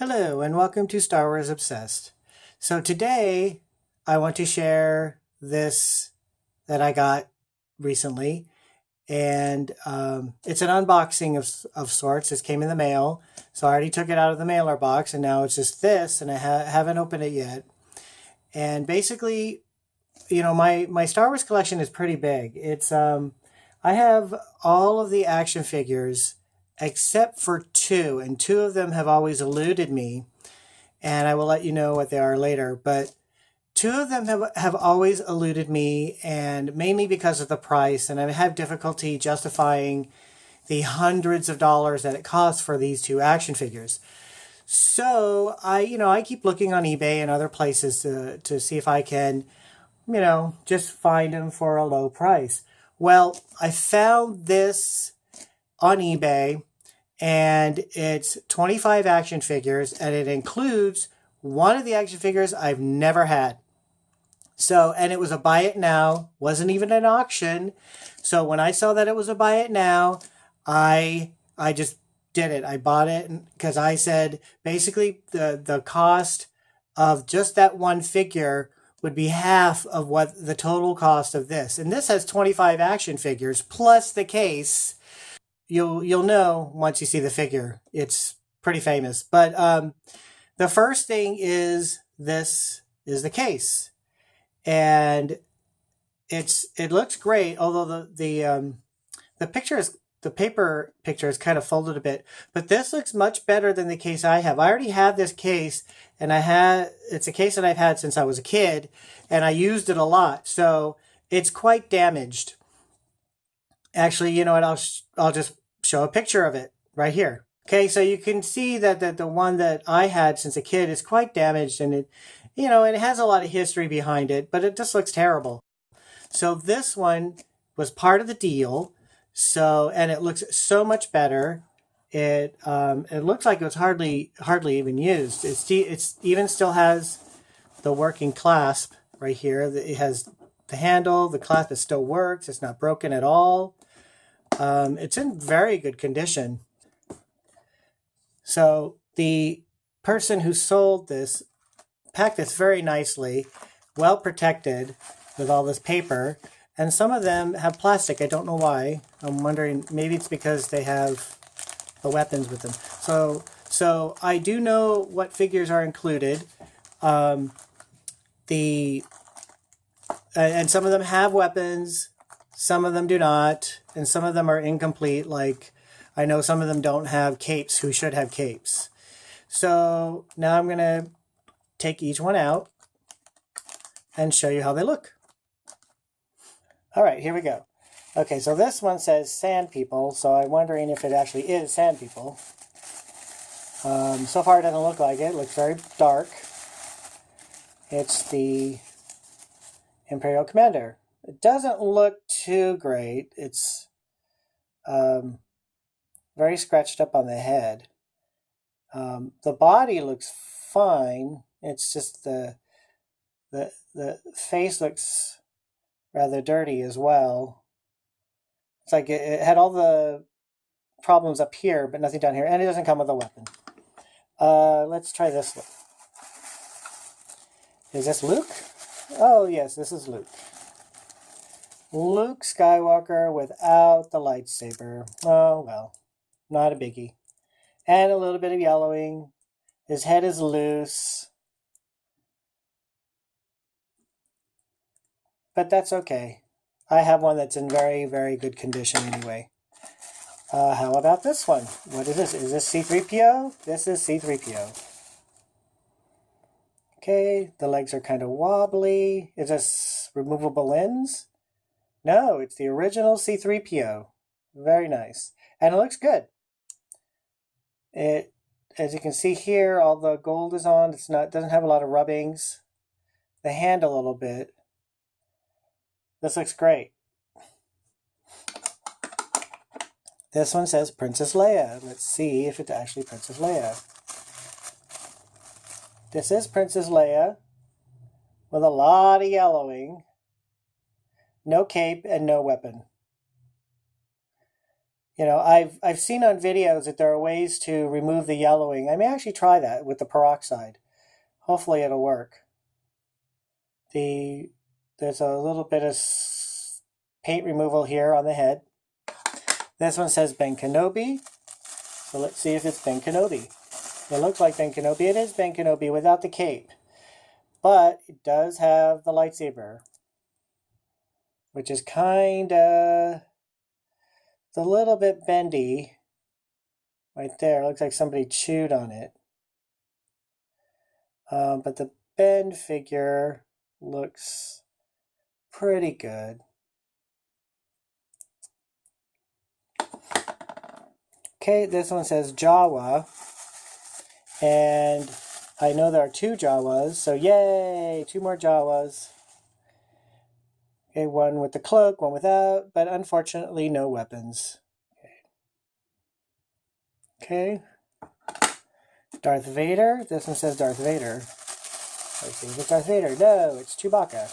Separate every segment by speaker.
Speaker 1: Hello and welcome to Star Wars Obsessed. So today I want to share this that I got recently, and it's an unboxing of sorts. This came in the mail, so I already took it out of the mailer box, and now it's just this, and I haven't opened it yet. And basically, my Star Wars collection is pretty big. I have all of the action figures except for two, and two of them have always eluded me, and I will let you know what they are later. But two of them have always eluded me, and mainly because of the price, and I have difficulty justifying the hundreds of dollars that it costs for these two action figures. So I keep looking on eBay and other places to see if I can, just find them for a low price. Well, I found this on eBay, and it's 25 action figures, and it includes one of the action figures I've never had. So, and it was a buy it now, wasn't even an auction. So when I saw that it was a buy it now, I just did it. I bought it because I said basically the cost of just that one figure would be half of what the total cost of this. And this has 25 action figures plus the case. You'll know once you see the figure. It's pretty famous. But the first thing is this is the case. And it looks great, although the paper picture is kind of folded a bit, but this looks much better than the case I have. I already have this case, and it's a case that I've had since I was a kid, and I used it a lot, so it's quite damaged. Actually, you know what? I'll just show a picture of it right here. Okay, so you can see that the one that I had since a kid is quite damaged, and it has a lot of history behind it, but it just looks terrible. So this one was part of the deal. So, and it looks so much better. It looks like it was hardly even used. It's even still has the working clasp right here. It has the handle. The clasp still works. It's not broken at all. It's in very good condition. So the person who sold this packed this very nicely, well protected with all this paper. And some of them have plastic. I don't know why. I'm wondering, maybe it's because they have the weapons with them. So I do know what figures are included. And some of them have weapons, some of them do not, and some of them are incomplete. Like, I know some of them don't have capes who should have capes. So now I'm going to take each one out and show you how they look. All right, here we go. Okay, so this one says Sand People, so I'm wondering if it actually is Sand People. So far it doesn't look like it. It looks very dark. It's the Imperial Commander. It doesn't look too great. It's very scratched up on the head. The body looks fine. It's just the face looks rather dirty as well. It's like it had all the problems up here, but nothing down here. And it doesn't come with a weapon. Let's try this one. Is this Luke? Oh, yes, this is Luke. Luke Skywalker without the lightsaber. Oh, well, not a biggie. And a little bit of yellowing. His head is loose. But that's okay. I have one that's in very, very good condition anyway. How about this one? What is this? Is this C-3PO? This is C-3PO. Okay, the legs are kind of wobbly. Is this removable lens? No, it's the original C-3PO. Very nice. And it looks good. As you can see here, all the gold is on. It doesn't have a lot of rubbings. The hand a little bit. This looks great. This one says Princess Leia. Let's see if it's actually Princess Leia. This is Princess Leia with a lot of yellowing. No cape and no weapon. You know, I've seen on videos that there are ways to remove the yellowing. I may actually try that with the peroxide. Hopefully it'll work. There's a little bit of paint removal here on the head. This one says Ben Kenobi. So let's see if it's Ben Kenobi. It looks like Ben Kenobi. It is Ben Kenobi without the cape. But it does have the lightsaber, which is kind of, it's a little bit bendy. Right there, looks like somebody chewed on it. But the Ben figure looks pretty good. Okay, this one says Jawa. And I know there are 2 Jawas, so yay, 2 more Jawas. Okay, one with the cloak, one without, but unfortunately no weapons. Okay. Darth Vader. This one says Darth Vader. Let's see if it's Darth Vader. No, it's Chewbacca.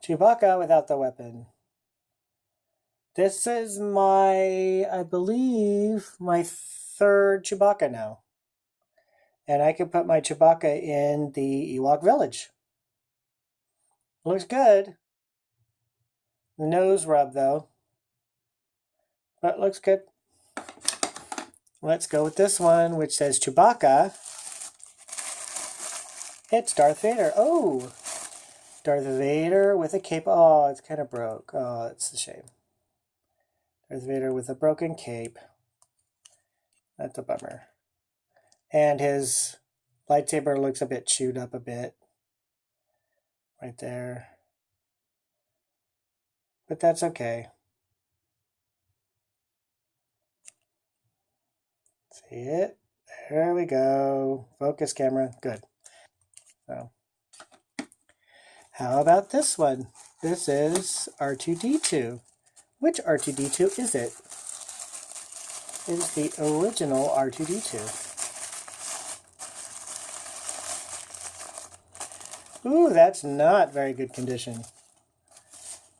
Speaker 1: Chewbacca without the weapon. This is I believe, my 3rd Chewbacca now. And I can put my Chewbacca in the Ewok village. Looks good. The nose rub though. But looks good. Let's go with this one, which says Chewbacca. It's Darth Vader. Oh! Darth Vader with a cape. Oh, it's kind of broke. Oh, it's a shame. Darth Vader with a broken cape. That's a bummer. And his lightsaber looks a bit chewed up a bit. Right there. But that's okay. See it? There we go. Focus camera. Good. So, how about this one? This is R2-D2. Which R2-D2 is it? It is the original R2-D2. Ooh, that's not very good condition.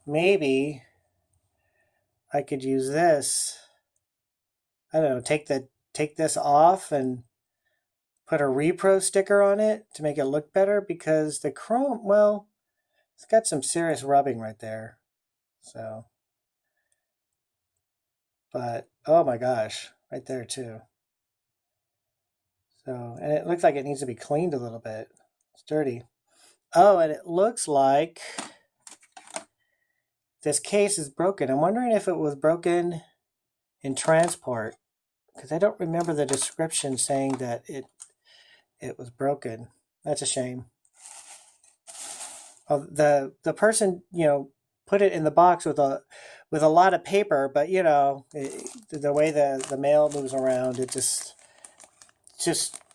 Speaker 1: Maybe I could use this. I don't know, take this off and put a repro sticker on it to make it look better, because the chrome, well, it's got some serious rubbing right there. So, but oh my gosh, right there too. So, and it looks like it needs to be cleaned a little bit. It's dirty. Oh, and it looks like this case is broken. I'm wondering if it was broken in transport, because I don't remember the description saying that it was broken. That's a shame. Well, the person, you know, put it in the box with a lot of paper, but you know, the way the mail moves around, it just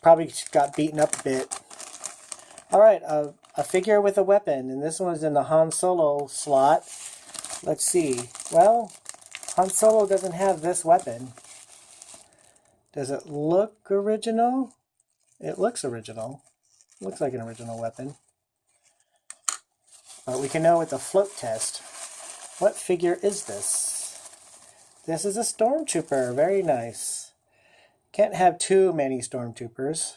Speaker 1: probably got beaten up a bit. All right, a figure with a weapon, and this one's in the Han Solo slot. Let's see. Well, Han Solo doesn't have this weapon. Does it look original? It looks original. Looks like an original weapon. But we can know with the float test. What figure is this? This is a stormtrooper. Very nice. Can't have too many stormtroopers.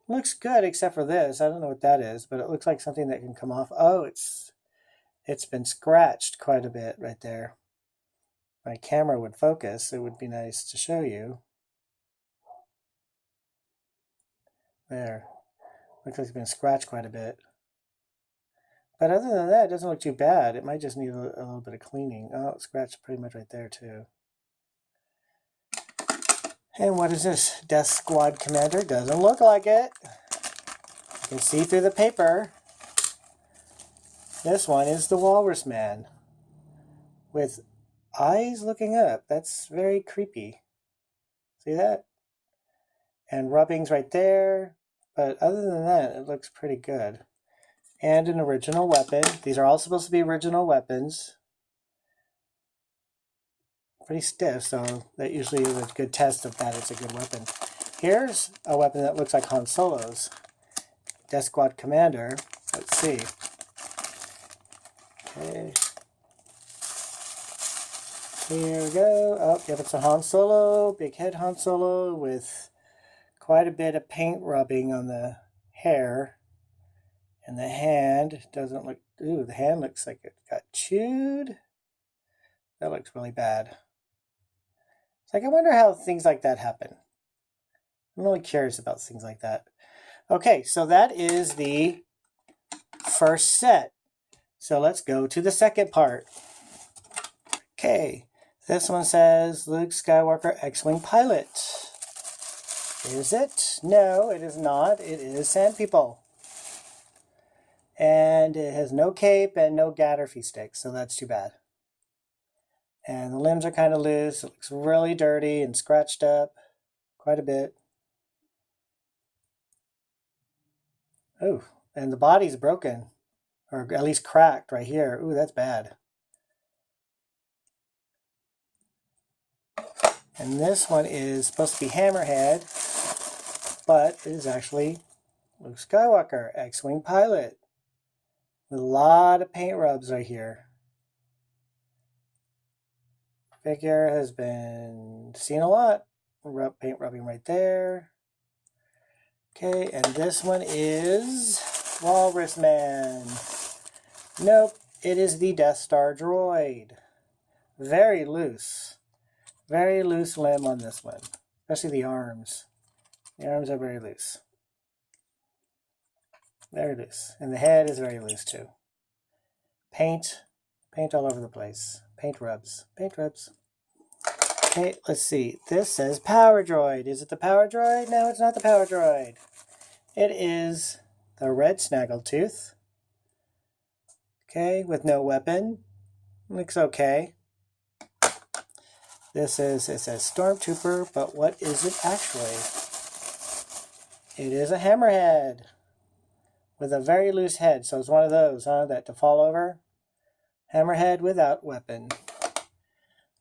Speaker 1: Looks good except for this. I don't know what that is, but it looks like something that can come off. Oh, it's been scratched quite a bit right there. If my camera would focus, it would be nice to show you. There. Looks like it's been scratched quite a bit. But other than that, it doesn't look too bad. It might just need a little bit of cleaning. Oh, it's scratched pretty much right there too. And what is this? Death Squad Commander? Doesn't look like it. You can see through the paper. This one is the Walrus Man with eyes looking up. That's very creepy. See that? And rubbings right there. But other than that, it looks pretty good. And an original weapon. These are all supposed to be original weapons. Pretty stiff, so that usually is a good test of that it's a good weapon. Here's a weapon that looks like Han Solo's. Death Squad Commander. Let's see. Okay. Here we go. Oh, yep, it's a Han Solo, big head Han Solo with quite a bit of paint rubbing on the hair. And the hand doesn't look, ooh, the hand looks like it got chewed. That looks really bad. It's like, I wonder how things like that happen. I'm really curious about things like that. Okay, so that is the first set. So let's go to the second part. Okay, this one says Luke Skywalker X-Wing pilot. Is it? No, it is not. It is Sand People. And it has no cape and no Gatterfee sticks, so that's too bad. And the limbs are kind of loose. It looks really dirty and scratched up quite a bit. Oh, and the body's broken, or at least cracked right here. Ooh, that's bad. And this one is supposed to be Hammerhead, but it is actually Luke Skywalker, X-Wing pilot, with a lot of paint rubs right here. Figure has been seen a lot. Paint rubbing right there. Okay, and this one is Walrus Man. Nope, it is the Death Star droid. Very loose. Very loose limb on this one, especially the arms. The arms are very loose. Very loose. And the head is very loose too. Paint all over the place. Paint rubs. Okay, let's see. This says Power Droid. Is it the Power Droid? No, it's not the Power Droid. It is the Red Snaggletooth. Okay, with no weapon. Looks okay. It says Stormtrooper, but what is it actually? It is a Hammerhead with a very loose head. So it's one of those, that to fall over. Hammerhead without weapon.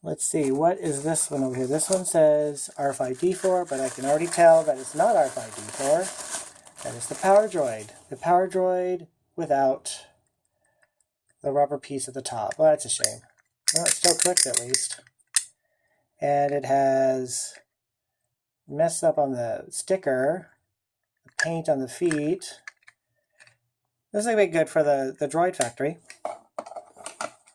Speaker 1: Let's see, what is this one over here? This one says R5-D4, but I can already tell that it's not R5-D4. That is the Power Droid. The Power Droid without the rubber piece at the top. Well, that's a shame. Well, it still clicks at least. And it has messed up on the sticker, the paint on the feet. This is going to be good for the droid factory.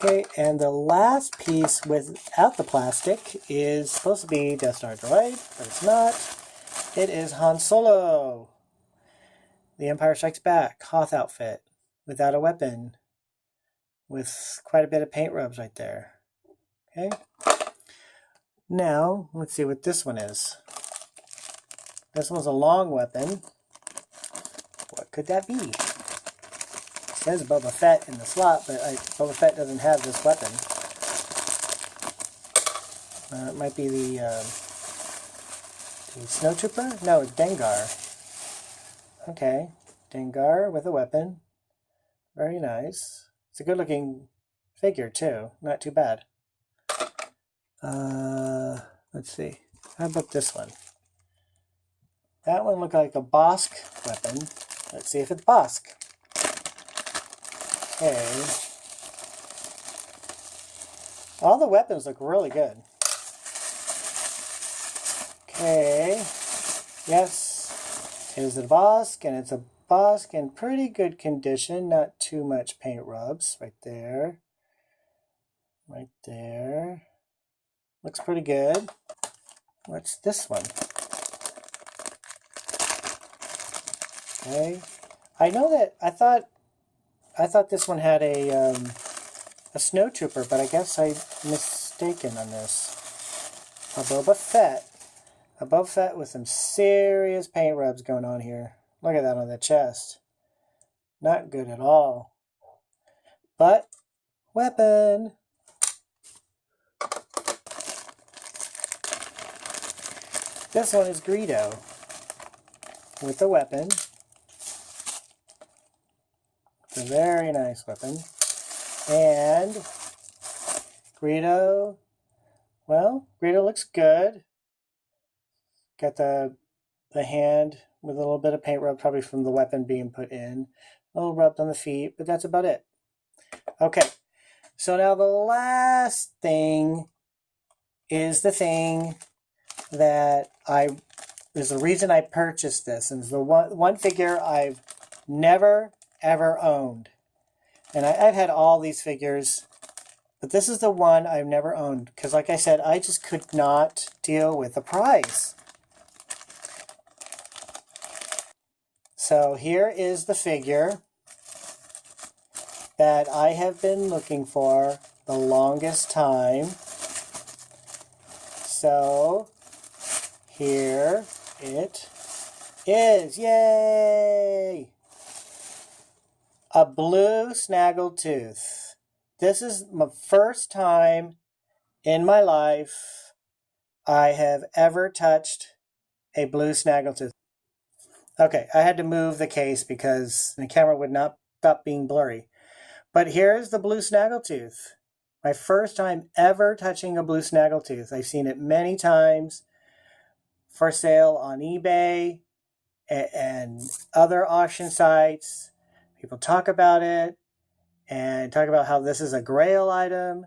Speaker 1: Okay, and the last piece without the plastic is supposed to be Death Star droid, but it's not. It is Han Solo. The Empire Strikes Back, Hoth outfit, without a weapon, with quite a bit of paint rubs right there. Okay. Now, let's see what this one is. This one's a long weapon. What could that be? It says Boba Fett in the slot, but Boba Fett doesn't have this weapon. It might be the Snowtrooper? No, it's Dengar. Okay, Dengar with a weapon. Very nice. It's a good looking figure too. Not too bad. Let's see. How about this one? That one looked like a Bosk weapon. Let's see if it's Bosk. Okay. All the weapons look really good. Okay. Yes. Is it a Bosk? And it's a Bosk in pretty good condition. Not too much paint rubs. Right there. Right there. Looks pretty good. What's this one? Okay. I know that I thought this one had a Snowtrooper, but I guess I'm mistaken on this. A Boba Fett. A Boba Fett with some serious paint rubs going on here. Look at that on the chest. Not good at all. But weapon. This one is Greedo with a weapon. It's a very nice weapon. And Greedo, well, Greedo looks good. Got the hand with a little bit of paint rub, probably from the weapon being put in. A little rubbed on the feet, but that's about it. Okay, so now the last thing is the thing that is the reason I purchased this, and it's the one figure I've never ever owned. And I've had all these figures, but this is the one I've never owned because, like I said, I just could not deal with the price. So here is the figure that I have been looking for the longest time. So here it is. Yay! A Blue Snaggletooth. This is my first time in my life I have ever touched a Blue Snaggletooth. Okay, I had to move the case because the camera would not stop being blurry. But here's the Blue Snaggletooth. My first time ever touching a Blue Snaggletooth. I've seen it many times for sale on eBay and other auction sites. People talk about it and talk about how this is a grail item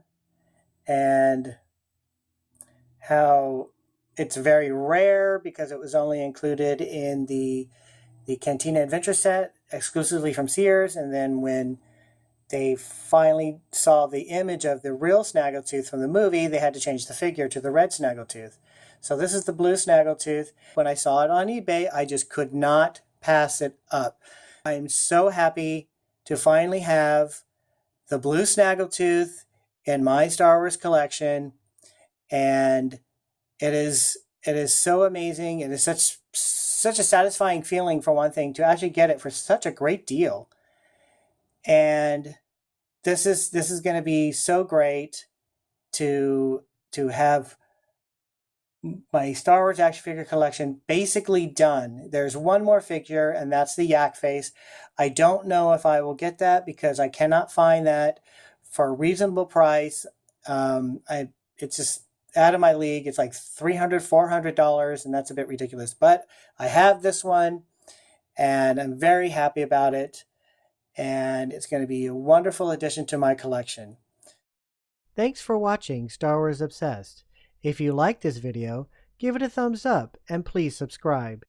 Speaker 1: and how it's very rare because it was only included in the Cantina Adventure set exclusively from Sears. And then when they finally saw the image of the real Snaggletooth from the movie, they had to change the figure to the red Snaggletooth. So this is the Blue Snaggletooth. When I saw it on eBay, I just could not pass it up. I'm so happy to finally have the Blue Snaggletooth in my Star Wars collection. And it is so amazing. It is such a satisfying feeling, for one thing, to actually get it for such a great deal. And this is going to be so great to have my Star Wars action figure collection basically done. There's one more figure, and that's the Yak face. I don't know if I will get that because I cannot find that for a reasonable price. It's just out of my league. It's like $300, $400, and that's a bit ridiculous. But I have this one, and I'm very happy about it. And it's going to be a wonderful addition to my collection. Thanks for watching Star Wars Obsessed. If you like this video, give it a thumbs up and please subscribe.